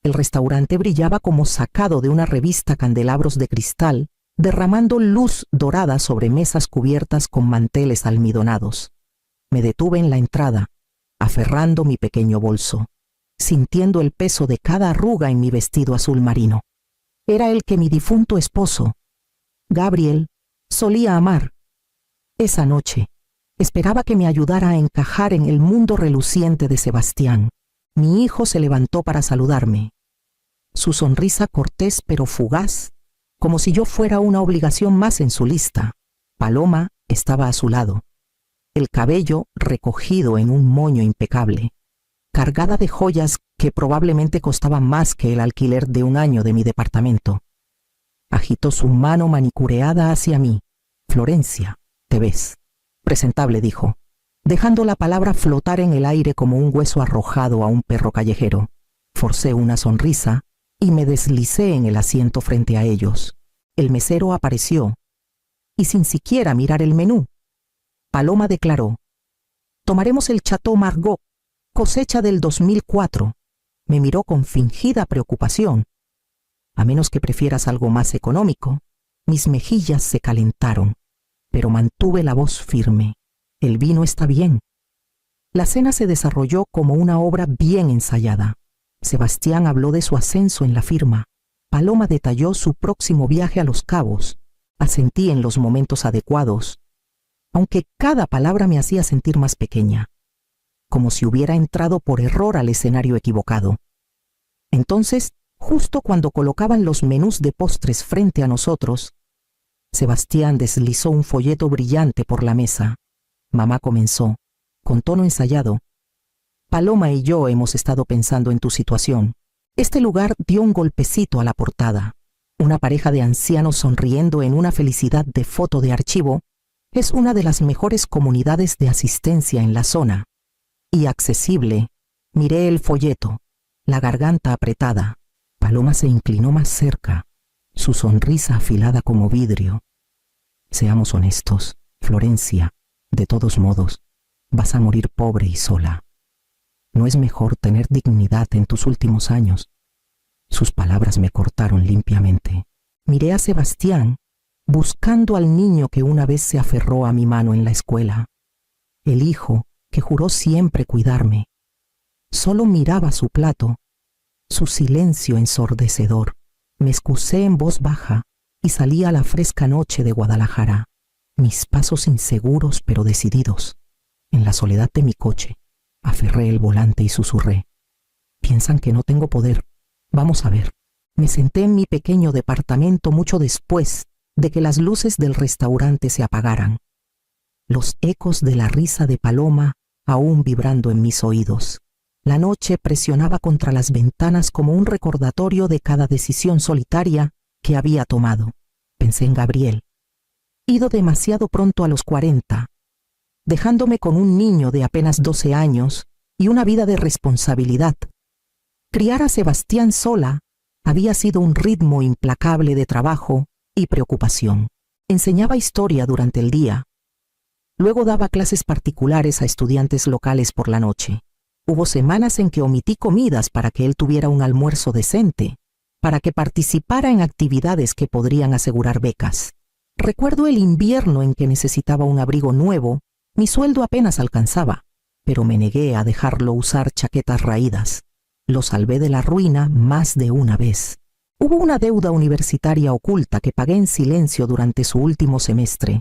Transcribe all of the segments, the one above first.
El restaurante brillaba como sacado de una revista candelabros de cristal, derramando luz dorada sobre mesas cubiertas con manteles almidonados. Me detuve en la entrada, aferrando mi pequeño bolso, sintiendo el peso de cada arruga en mi vestido azul marino. Era el que mi difunto esposo, Gabriel, solía amar. Esa noche, esperaba que me ayudara a encajar en el mundo reluciente de Sebastián. Mi hijo se levantó para saludarme. Su sonrisa cortés pero fugaz, como si yo fuera una obligación más en su lista. Paloma estaba a su lado, el cabello recogido en un moño impecable, cargada de joyas que probablemente costaban más que el alquiler de un año de mi departamento. Agitó su mano manicureada hacia mí. «Florencia, te ves presentable», dijo, dejando la palabra flotar en el aire como un hueso arrojado a un perro callejero. Forcé una sonrisa y me deslicé en el asiento frente a ellos. El mesero apareció, y sin siquiera mirar el menú, Paloma declaró: «Tomaremos el Chateau Margaux, cosecha del 2004. Me miró con fingida preocupación. «A menos que prefieras algo más económico». Mis mejillas se calentaron, pero mantuve la voz firme. «El vino está bien». La cena se desarrolló como una obra bien ensayada. Sebastián habló de su ascenso en la firma. Paloma detalló su próximo viaje a Los Cabos. Asentí en los momentos adecuados, aunque cada palabra me hacía sentir más pequeña, como si hubiera entrado por error al escenario equivocado. Entonces, justo cuando colocaban los menús de postres frente a nosotros, Sebastián deslizó un folleto brillante por la mesa. Mamá comenzó, con tono ensayado: «Paloma y yo hemos estado pensando en tu situación». Este lugar dio un golpecito a la portada. Una pareja de ancianos sonriendo en una felicidad de foto de archivo. Es una de las mejores comunidades de asistencia en la zona. Y accesible. Miré el folleto, la garganta apretada. Paloma se inclinó más cerca, su sonrisa afilada como vidrio. «Seamos honestos, Florencia, de todos modos, vas a morir pobre y sola. ¿No es mejor tener dignidad en tus últimos años?» Sus palabras me cortaron limpiamente. Miré a Sebastián, buscando al niño que una vez se aferró a mi mano en la escuela. El hijo que juró siempre cuidarme. Solo miraba su plato, su silencio ensordecedor. Me excusé en voz baja y salí a la fresca noche de Guadalajara. Mis pasos inseguros pero decididos. En la soledad de mi coche, aferré el volante y susurré: «Piensan que no tengo poder. Vamos a ver». Me senté en mi pequeño departamento mucho después de que las luces del restaurante se apagaran. Los ecos de la risa de Paloma aún vibrando en mis oídos. La noche presionaba contra las ventanas como un recordatorio de cada decisión solitaria que había tomado. Pensé en Gabriel, ido demasiado pronto a los 40, dejándome con un niño de apenas 12 años y una vida de responsabilidad. Criar a Sebastián sola había sido un ritmo implacable de trabajo y preocupación. Enseñaba historia durante el día. Luego daba clases particulares a estudiantes locales por la noche. Hubo semanas en que omití comidas para que él tuviera un almuerzo decente, para que participara en actividades que podrían asegurar becas. Recuerdo el invierno en que necesitaba un abrigo nuevo. Mi sueldo apenas alcanzaba, pero me negué a dejarlo usar chaquetas raídas. Lo salvé de la ruina más de una vez. Hubo una deuda universitaria oculta que pagué en silencio durante su último semestre,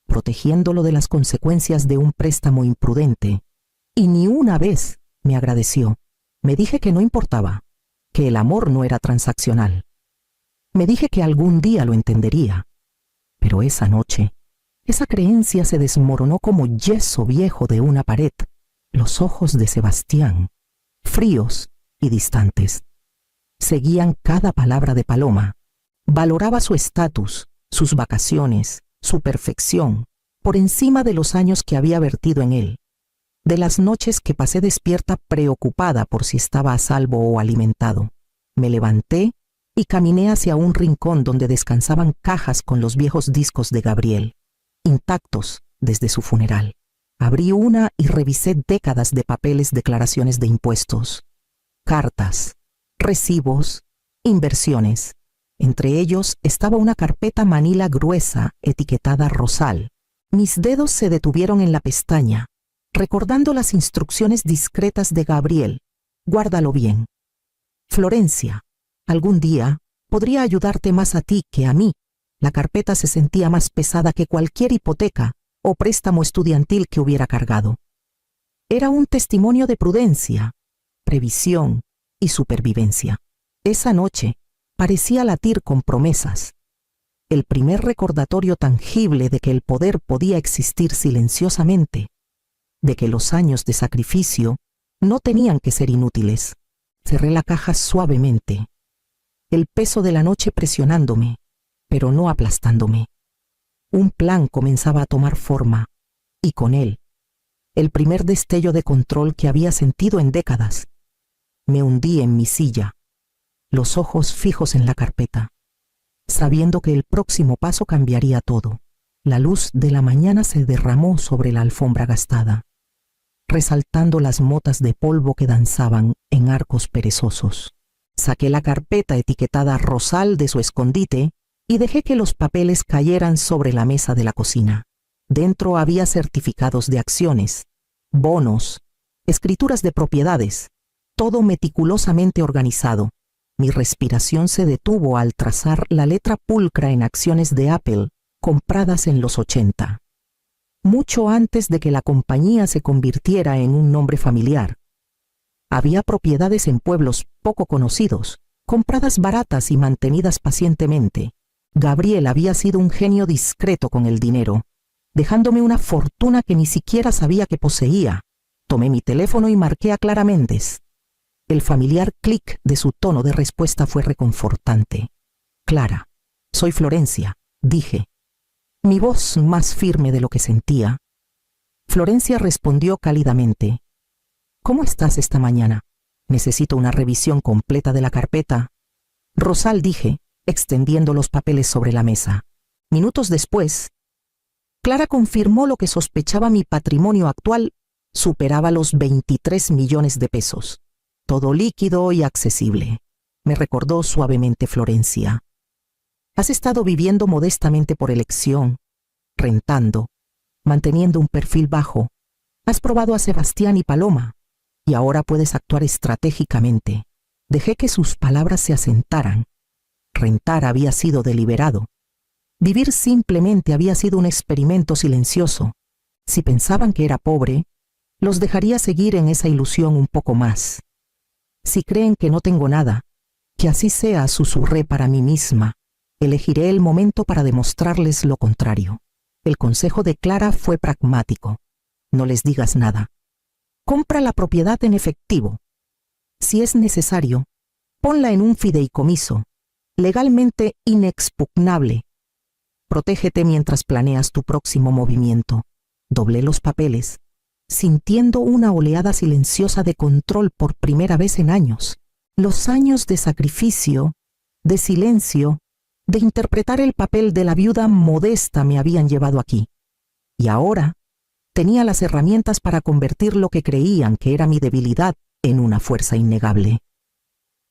protegiéndolo de las consecuencias de un préstamo imprudente, y ni una vez me agradeció. Me dije que no importaba, que el amor no era transaccional. Me dije que algún día lo entendería. Pero esa noche, esa creencia se desmoronó como yeso viejo de una pared. Los ojos de Sebastián, fríos y distantes, seguían cada palabra de Paloma. Valoraba su estatus, sus vacaciones, su perfección, por encima de los años que había vertido en él, de las noches que pasé despierta preocupada por si estaba a salvo o alimentado. Me levanté y caminé hacia un rincón donde descansaban cajas con los viejos discos de Gabriel, intactos desde su funeral. Abrí una y revisé décadas de papeles, declaraciones de impuestos, cartas, recibos, inversiones. Entre ellos estaba una carpeta manila gruesa etiquetada Rosal. Mis dedos se detuvieron en la pestaña, recordando las instrucciones discretas de Gabriel. Guárdalo bien. Florencia, algún día podría ayudarte más a ti que a mí. La carpeta se sentía más pesada que cualquier hipoteca o préstamo estudiantil que hubiera cargado. Era un testimonio de prudencia, previsión y supervivencia. Esa noche parecía latir con promesas. El primer recordatorio tangible de que el poder podía existir silenciosamente, de que los años de sacrificio no tenían que ser inútiles. Cerré la caja suavemente, el peso de la noche presionándome, pero no aplastándome. Un plan comenzaba a tomar forma, y con él, el primer destello de control que había sentido en décadas. Me hundí en mi silla, los ojos fijos en la carpeta, sabiendo que el próximo paso cambiaría todo. La luz de la mañana se derramó sobre la alfombra gastada, resaltando las motas de polvo que danzaban en arcos perezosos. Saqué la carpeta etiquetada Rosal de su escondite y dejé que los papeles cayeran sobre la mesa de la cocina. Dentro había certificados de acciones, bonos, escrituras de propiedades, todo meticulosamente organizado. Mi respiración se detuvo al trazar la letra pulcra en acciones de Apple compradas en los 80, mucho antes de que la compañía se convirtiera en un nombre familiar. Había propiedades en pueblos poco conocidos, compradas baratas y mantenidas pacientemente. Gabriel había sido un genio discreto con el dinero, dejándome una fortuna que ni siquiera sabía que poseía. Tomé mi teléfono y marqué a Clara Méndez. El familiar clic de su tono de respuesta fue reconfortante. Clara, soy Florencia, dije, mi voz más firme de lo que sentía. Florencia respondió cálidamente. ¿Cómo estás esta mañana? Necesito una revisión completa de la carpeta. Rosal, dije, extendiendo los papeles sobre la mesa. Minutos después, Clara confirmó lo que sospechaba: mi patrimonio actual superaba los 23 millones de pesos. Todo líquido y accesible. Me recordó suavemente Florencia. Has estado viviendo modestamente por elección, rentando, manteniendo un perfil bajo. Has probado a Sebastián y Paloma, y ahora puedes actuar estratégicamente. Dejé que sus palabras se asentaran. Rentar había sido deliberado. Vivir simplemente había sido un experimento silencioso. Si pensaban que era pobre, los dejaría seguir en esa ilusión un poco más. Si creen que no tengo nada, que así sea, susurré para mí misma. Elegiré el momento para demostrarles lo contrario. El consejo de Clara fue pragmático. No les digas nada. Compra la propiedad en efectivo. Si es necesario, ponla en un fideicomiso, legalmente inexpugnable. Protégete mientras planeas tu próximo movimiento. Doblé los papeles, sintiendo una oleada silenciosa de control por primera vez en años. Los años de sacrificio, de silencio, de interpretar el papel de la viuda modesta me habían llevado aquí. Y ahora tenía las herramientas para convertir lo que creían que era mi debilidad en una fuerza innegable.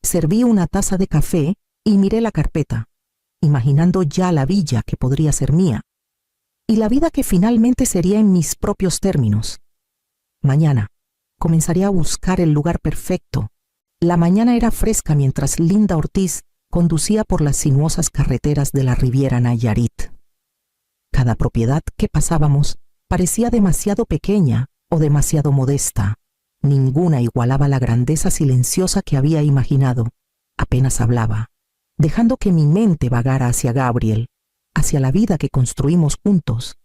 Serví una taza de café y miré la carpeta, imaginando ya la villa que podría ser mía, y la vida que finalmente sería en mis propios términos. Mañana comenzaría a buscar el lugar perfecto. La mañana era fresca mientras Linda Ortiz conducía por las sinuosas carreteras de la Riviera Nayarit. Cada propiedad que pasábamos parecía demasiado pequeña o demasiado modesta. Ninguna igualaba la grandeza silenciosa que había imaginado. Apenas hablaba, dejando que mi mente vagara hacia Gabriel, hacia la vida que construimos juntos,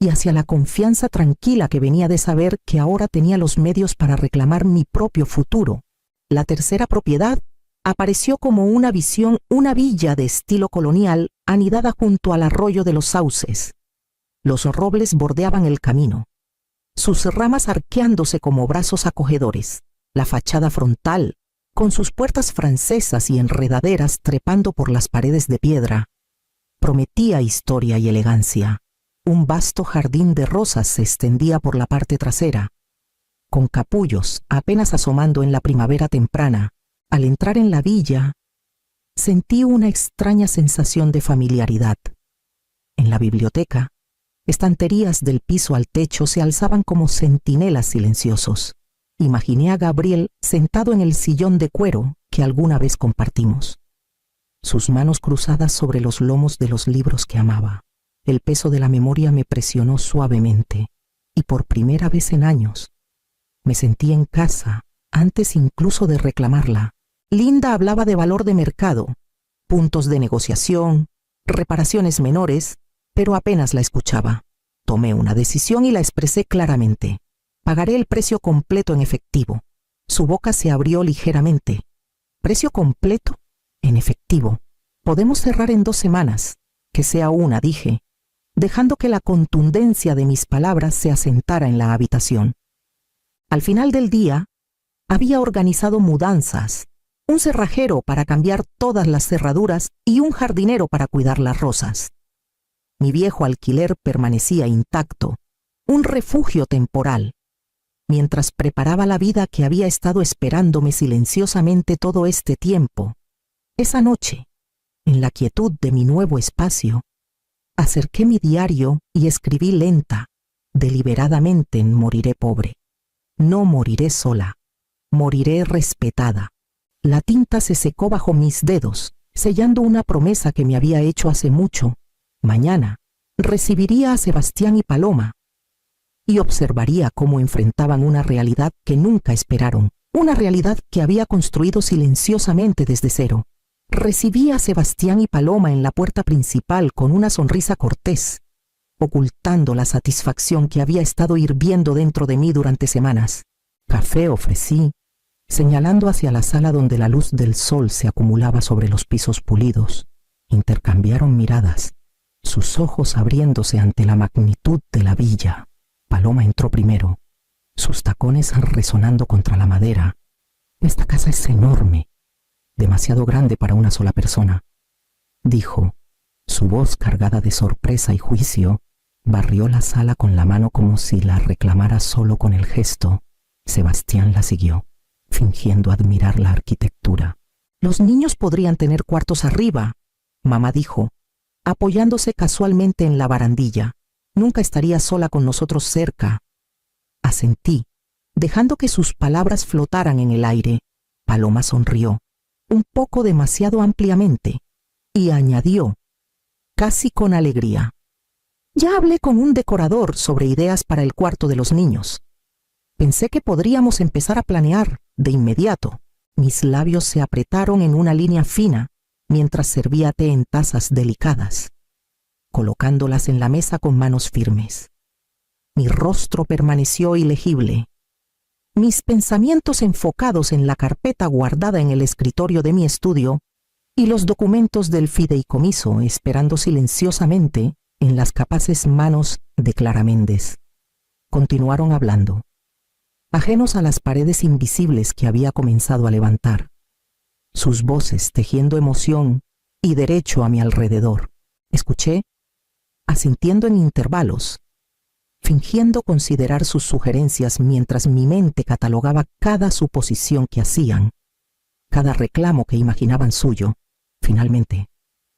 y hacia la confianza tranquila que venía de saber que ahora tenía los medios para reclamar mi propio futuro. La tercera propiedad apareció como una visión, una villa de estilo colonial anidada junto al arroyo de los sauces. Los robles bordeaban el camino, sus ramas arqueándose como brazos acogedores. La fachada frontal, con sus puertas francesas y enredaderas trepando por las paredes de piedra, prometía historia y elegancia. Un vasto jardín de rosas se extendía por la parte trasera, con capullos apenas asomando en la primavera temprana. Al entrar en la villa, sentí una extraña sensación de familiaridad. En la biblioteca, estanterías del piso al techo se alzaban como centinelas silenciosos. Imaginé a Gabriel sentado en el sillón de cuero que alguna vez compartimos. Sus manos cruzadas sobre los lomos de los libros que amaba. El peso de la memoria me presionó suavemente, y por primera vez en años, me sentí en casa, antes incluso de reclamarla. Linda hablaba de valor de mercado, puntos de negociación, reparaciones menores, pero apenas la escuchaba. Tomé una decisión y la expresé claramente. Pagaré el precio completo en efectivo. Su boca se abrió ligeramente. ¿Precio completo? En efectivo. Podemos cerrar en 2 semanas. Que sea una, dije, dejando que la contundencia de mis palabras se asentara en la habitación. Al final del día, había organizado mudanzas, un cerrajero para cambiar todas las cerraduras y un jardinero para cuidar las rosas. Mi viejo alquiler permanecía intacto, un refugio temporal, mientras preparaba la vida que había estado esperándome silenciosamente todo este tiempo. Esa noche, en la quietud de mi nuevo espacio, acerqué mi diario y escribí lenta, deliberadamente en Moriré pobre. No moriré sola, moriré respetada. La tinta se secó bajo mis dedos, sellando una promesa que me había hecho hace mucho. Mañana recibiría a Sebastián y Paloma y observaría cómo enfrentaban una realidad que nunca esperaron, una realidad que había construido silenciosamente desde cero. Recibí a Sebastián y Paloma en la puerta principal con una sonrisa cortés, ocultando la satisfacción que había estado hirviendo dentro de mí durante semanas. Café ofrecí, señalando hacia la sala donde la luz del sol se acumulaba sobre los pisos pulidos. Intercambiaron miradas, sus ojos abriéndose ante la magnitud de la villa. Paloma entró primero, sus tacones resonando contra la madera. Esta casa es enorme, demasiado grande para una sola persona, dijo. Su voz, cargada de sorpresa y juicio, barrió la sala con la mano como si la reclamara solo con el gesto. Sebastián la siguió, fingiendo admirar la arquitectura. Los niños podrían tener cuartos arriba, mamá dijo, apoyándose casualmente en la barandilla. Nunca estaría sola con nosotros cerca. Asentí, dejando que sus palabras flotaran en el aire. Paloma sonrió, un poco demasiado ampliamente, y añadió, casi con alegría: ya hablé con un decorador sobre ideas para el cuarto de los niños. Pensé que podríamos empezar a planear de inmediato. Mis labios se apretaron en una línea fina mientras servía té en tazas delicadas, colocándolas en la mesa con manos firmes. Mi rostro permaneció ilegible, mis pensamientos enfocados en la carpeta guardada en el escritorio de mi estudio y los documentos del fideicomiso esperando silenciosamente en las capaces manos de Clara Méndez. Continuaron hablando, ajenos a las paredes invisibles que había comenzado a levantar, sus voces tejiendo emoción y derecho a mi alrededor. Escuché, asintiendo en intervalos, fingiendo considerar sus sugerencias mientras mi mente catalogaba cada suposición que hacían, cada reclamo que imaginaban suyo. Finalmente,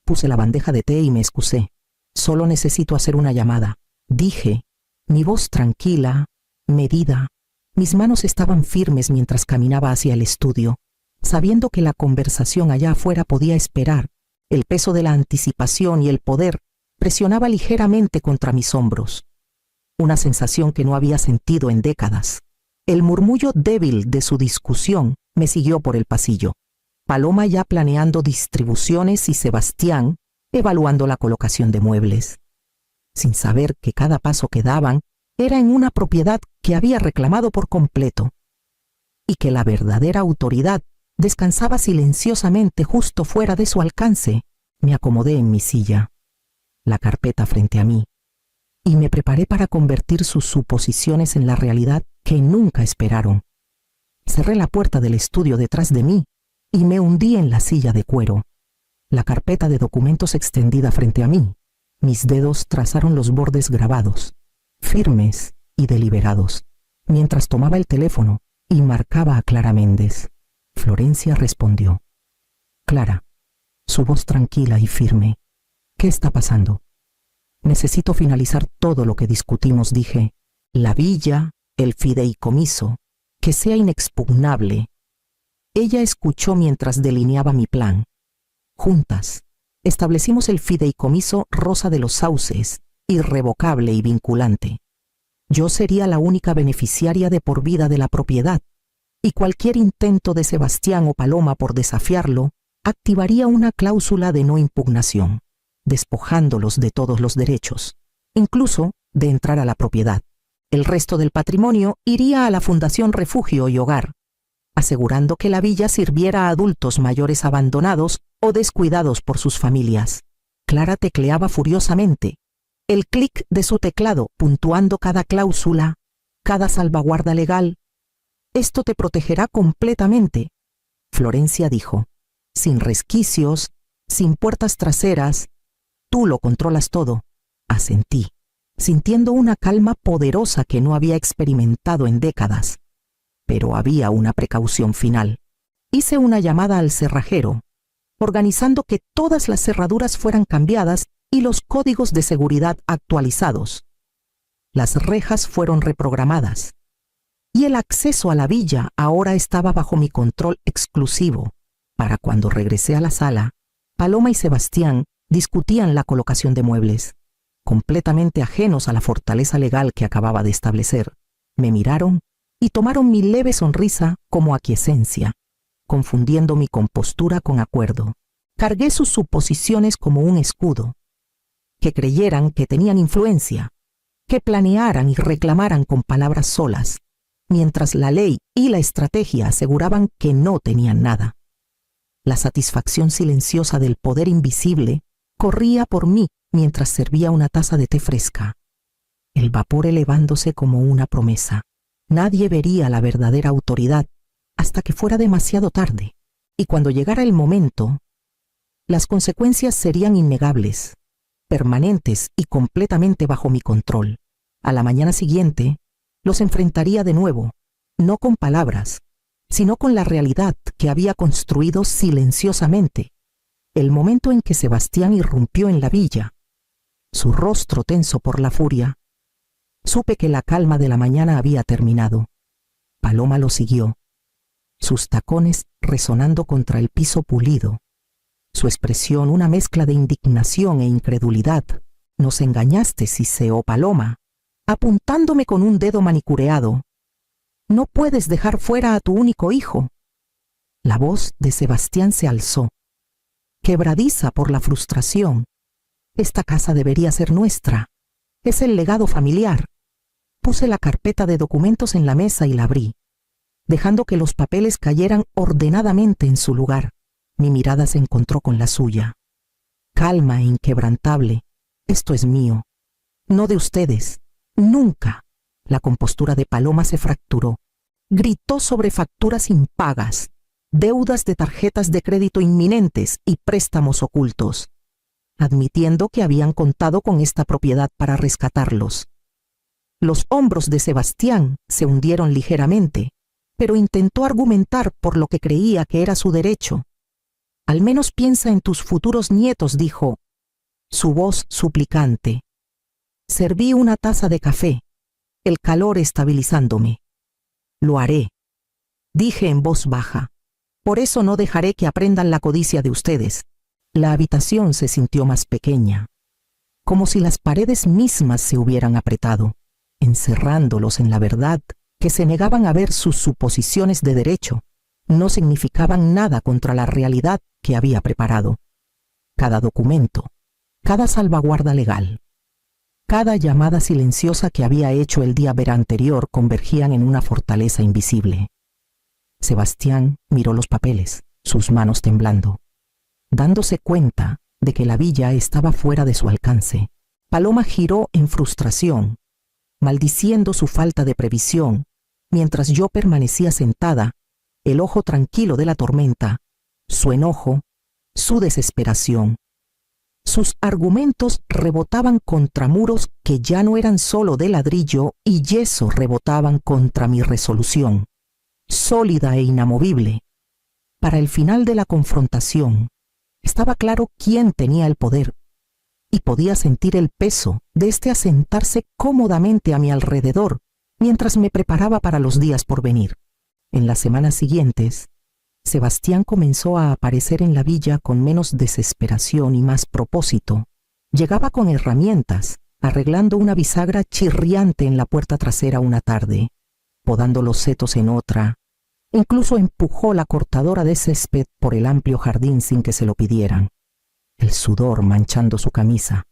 puse la bandeja de té y me excusé. Solo necesito hacer una llamada, dije, mi voz tranquila, medida. Mis manos estaban firmes mientras caminaba hacia el estudio, sabiendo que la conversación allá afuera podía esperar. El peso de la anticipación y el poder presionaba ligeramente contra mis hombros. Una sensación que no había sentido en décadas. El murmullo débil de su discusión me siguió por el pasillo. Paloma ya planeando distribuciones y Sebastián evaluando la colocación de muebles, sin saber que cada paso que daban era en una propiedad que había reclamado por completo, y que la verdadera autoridad descansaba silenciosamente justo fuera de su alcance. Me acomodé en mi silla, la carpeta frente a mí, y me preparé para convertir sus suposiciones en la realidad que nunca esperaron. Cerré la puerta del estudio detrás de mí y me hundí en la silla de cuero, la carpeta de documentos extendida frente a mí. Mis dedos trazaron los bordes grabados, firmes y deliberados, mientras tomaba el teléfono y marcaba a Clara Méndez. Florencia respondió. Clara, su voz tranquila y firme. ¿Qué está pasando? Necesito finalizar todo lo que discutimos, dije. La villa, el fideicomiso, que sea inexpugnable. Ella escuchó mientras delineaba mi plan. Juntas, establecimos el fideicomiso Rosa de los Sauces, irrevocable y vinculante. Yo sería la única beneficiaria de por vida de la propiedad, y cualquier intento de Sebastián o Paloma por desafiarlo activaría una cláusula de no impugnación, despojándolos de todos los derechos, incluso de entrar a la propiedad. El resto del patrimonio iría a la Fundación Refugio y Hogar, asegurando que la villa sirviera a adultos mayores abandonados o descuidados por sus familias. Clara tecleaba furiosamente, el clic de su teclado puntuando cada cláusula, cada salvaguarda legal. Esto te protegerá completamente, Florencia dijo, sin resquicios, sin puertas traseras. Tú lo controlas todo. Asentí, sintiendo una calma poderosa que no había experimentado en décadas. Pero había una precaución final. Hice una llamada al cerrajero, organizando que todas las cerraduras fueran cambiadas y los códigos de seguridad actualizados. Las rejas fueron reprogramadas, y el acceso a la villa ahora estaba bajo mi control exclusivo. Para cuando regresé a la sala, Paloma y Sebastián discutían la colocación de muebles. Completamente ajenos a la fortaleza legal que acababa de establecer, me miraron y tomaron mi leve sonrisa como aquiescencia, confundiendo mi compostura con acuerdo. Cargué sus suposiciones como un escudo. Que creyeran que tenían influencia, que planearan y reclamaran con palabras solas, mientras la ley y la estrategia aseguraban que no tenían nada. La satisfacción silenciosa del poder invisible corría por mí mientras servía una taza de té fresca, el vapor elevándose como una promesa. Nadie vería la verdadera autoridad hasta que fuera demasiado tarde, y cuando llegara el momento, las consecuencias serían innegables, permanentes y completamente bajo mi control. A la mañana siguiente, los enfrentaría de nuevo, no con palabras, sino con la realidad que había construido silenciosamente. El momento en que Sebastián irrumpió en la villa, su rostro tenso por la furia, supe que la calma de la mañana había terminado. Paloma lo siguió, sus tacones resonando contra el piso pulido, su expresión una mezcla de indignación e incredulidad. Nos engañaste, siseó Paloma, apuntándome con un dedo manicureado. No puedes dejar fuera a tu único hijo. La voz de Sebastián se alzó, quebradiza por la frustración. Esta casa debería ser nuestra. Es el legado familiar. Puse la carpeta de documentos en la mesa y la abrí, dejando que los papeles cayeran ordenadamente en su lugar. Mi mirada se encontró con la suya. Calma e inquebrantable. Esto es mío, no de ustedes. Nunca. La compostura de Paloma se fracturó. Gritó sobre facturas impagas, deudas de tarjetas de crédito inminentes y préstamos ocultos, admitiendo que habían contado con esta propiedad para rescatarlos. Los hombros de Sebastián se hundieron ligeramente, pero intentó argumentar por lo que creía que era su derecho. Al menos piensa en tus futuros nietos, dijo, su voz suplicante. Serví una taza de café, el calor estabilizándome. Lo haré, dije en voz baja. Por eso no dejaré que aprendan la codicia de ustedes. La habitación se sintió más pequeña, como si las paredes mismas se hubieran apretado, encerrándolos en la verdad que se negaban a ver. Sus suposiciones de derecho no significaban nada contra la realidad que había preparado. Cada documento, cada salvaguarda legal, cada llamada silenciosa que había hecho el día anterior convergían en una fortaleza invisible. Sebastián miró los papeles, sus manos temblando, dándose cuenta de que la villa estaba fuera de su alcance. Paloma giró en frustración, maldiciendo su falta de previsión, mientras yo permanecía sentada, el ojo tranquilo de la tormenta, su enojo, su desesperación. Sus argumentos rebotaban contra muros que ya no eran solo de ladrillo y yeso, rebotaban contra mi resolución, sólida e inamovible. Para el final de la confrontación, estaba claro quién tenía el poder y podía sentir el peso de este asentarse cómodamente a mi alrededor mientras me preparaba para los días por venir. En las semanas siguientes, Sebastián comenzó a aparecer en la villa con menos desesperación y más propósito. Llegaba con herramientas, arreglando una bisagra chirriante en la puerta trasera una tarde, podando los setos en otra. Incluso empujó la cortadora de césped por el amplio jardín sin que se lo pidieran. El sudor manchando su camisa,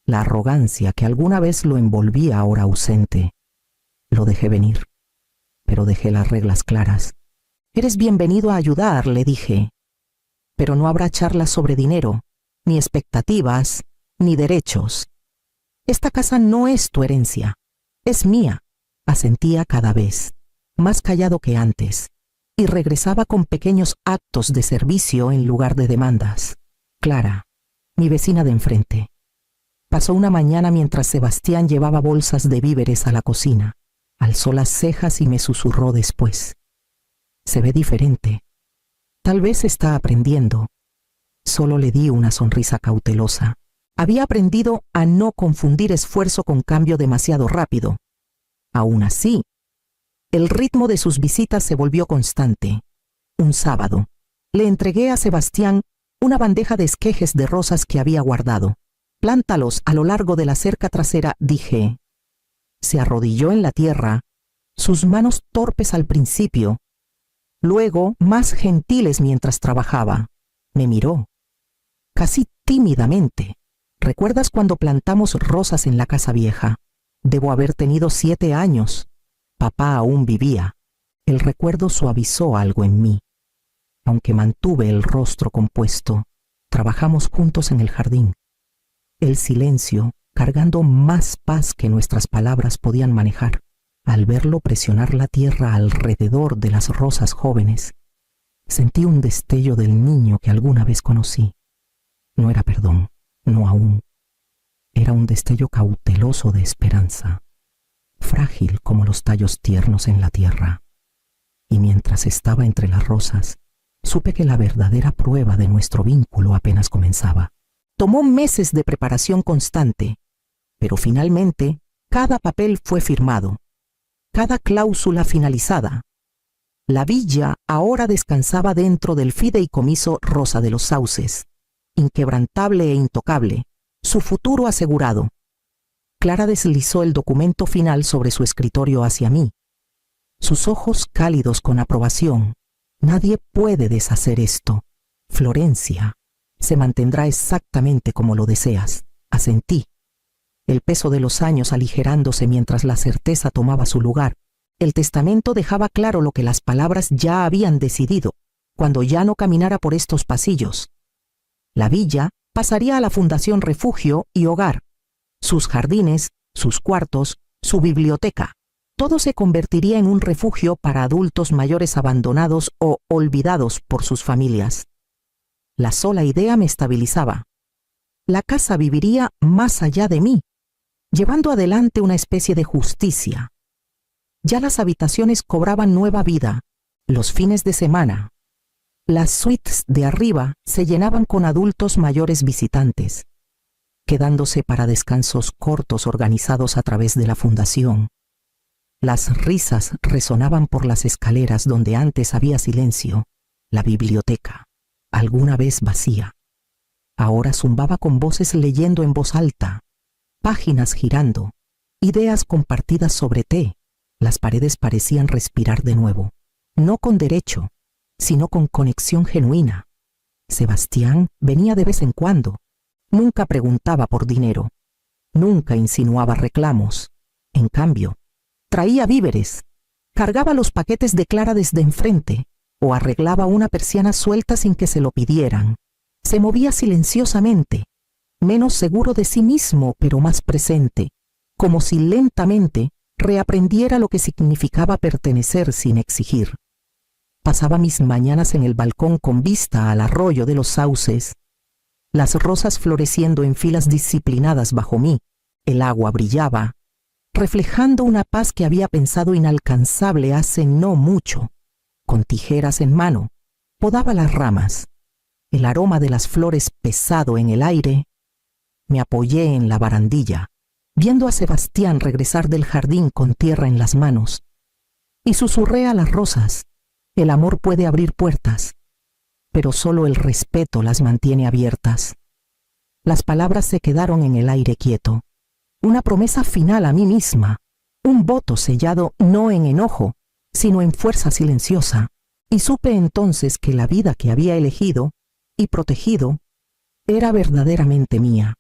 la arrogancia que alguna vez lo envolvía ahora ausente. Lo dejé venir, pero dejé las reglas claras. «Eres bienvenido a ayudar», le dije, «pero no habrá charlas sobre dinero, ni expectativas, ni derechos. Esta casa no es tu herencia, es mía», asentía cada vez, más callado que antes, y regresaba con pequeños actos de servicio en lugar de demandas. Clara, mi vecina de enfrente, pasó una mañana mientras Sebastián llevaba bolsas de víveres a la cocina. Alzó las cejas y me susurró después: «Se ve diferente. Tal vez está aprendiendo». Solo le di una sonrisa cautelosa. Había aprendido a no confundir esfuerzo con cambio demasiado rápido. Aún así, el ritmo de sus visitas se volvió constante. Un sábado, le entregué a Sebastián una bandeja de esquejes de rosas que había guardado. «Plántalos a lo largo de la cerca trasera», dije. Se arrodilló en la tierra, sus manos torpes al principio, luego más gentiles mientras trabajaba. Me miró, casi tímidamente. «¿Recuerdas cuando plantamos rosas en la casa vieja? Debo haber tenido 7 años. Papá aún vivía». El recuerdo suavizó algo en mí. Aunque mantuve el rostro compuesto, trabajamos juntos en el jardín. El silencio, cargando más paz que nuestras palabras podían manejar. Al verlo presionar la tierra alrededor de las rosas jóvenes, sentí un destello del niño que alguna vez conocí. No era perdón, no aún. Era un destello cauteloso de esperanza, frágil como los tallos tiernos en la tierra. Y mientras estaba entre las rosas, supe que la verdadera prueba de nuestro vínculo apenas comenzaba. Tomó meses de preparación constante, pero finalmente cada papel fue firmado, cada cláusula finalizada. La villa ahora descansaba dentro del fideicomiso Rosa de los Sauces, inquebrantable e intocable, su futuro asegurado. Clara deslizó el documento final sobre su escritorio hacia mí, sus ojos cálidos con aprobación. «Nadie puede deshacer esto. Florencia, se mantendrá exactamente como lo deseas», asentí, el peso de los años aligerándose mientras la certeza tomaba su lugar. El testamento dejaba claro lo que las palabras ya habían decidido, cuando ya no caminara por estos pasillos. La villa pasaría a la Fundación Refugio y Hogar, sus jardines, sus cuartos, su biblioteca. Todo se convertiría en un refugio para adultos mayores abandonados o olvidados por sus familias. La sola idea me estabilizaba. La casa viviría más allá de mí, llevando adelante una especie de justicia. Ya las habitaciones cobraban nueva vida, los fines de semana. Las suites de arriba se llenaban con adultos mayores visitantes, quedándose para descansos cortos organizados a través de la fundación. Las risas resonaban por las escaleras donde antes había silencio. La biblioteca, alguna vez vacía, ahora zumbaba con voces leyendo en voz alta, páginas girando, ideas compartidas sobre té. Las paredes parecían respirar de nuevo, no con derecho, sino con conexión genuina. Sebastián venía de vez en cuando. Nunca preguntaba por dinero, nunca insinuaba reclamos. En cambio, traía víveres, cargaba los paquetes de Clara desde enfrente o arreglaba una persiana suelta sin que se lo pidieran. Se movía silenciosamente, menos seguro de sí mismo pero más presente, como si lentamente reaprendiera lo que significaba pertenecer sin exigir. Pasaba mis mañanas en el balcón con vista al arroyo de los sauces, las rosas floreciendo en filas disciplinadas bajo mí. El agua brillaba, reflejando una paz que había pensado inalcanzable hace no mucho. Con tijeras en mano, Podaba las ramas. El aroma de las flores pesado en el aire. Me apoyé en la barandilla, viendo a Sebastián regresar del jardín con tierra en las manos. Y susurré a las rosas: el amor puede abrir puertas, pero solo el respeto las mantiene abiertas. Las palabras se quedaron en el aire quieto. Una promesa final a mí misma. Un voto sellado no en enojo, sino en fuerza silenciosa. Y supe entonces que la vida que había elegido y protegido era verdaderamente mía.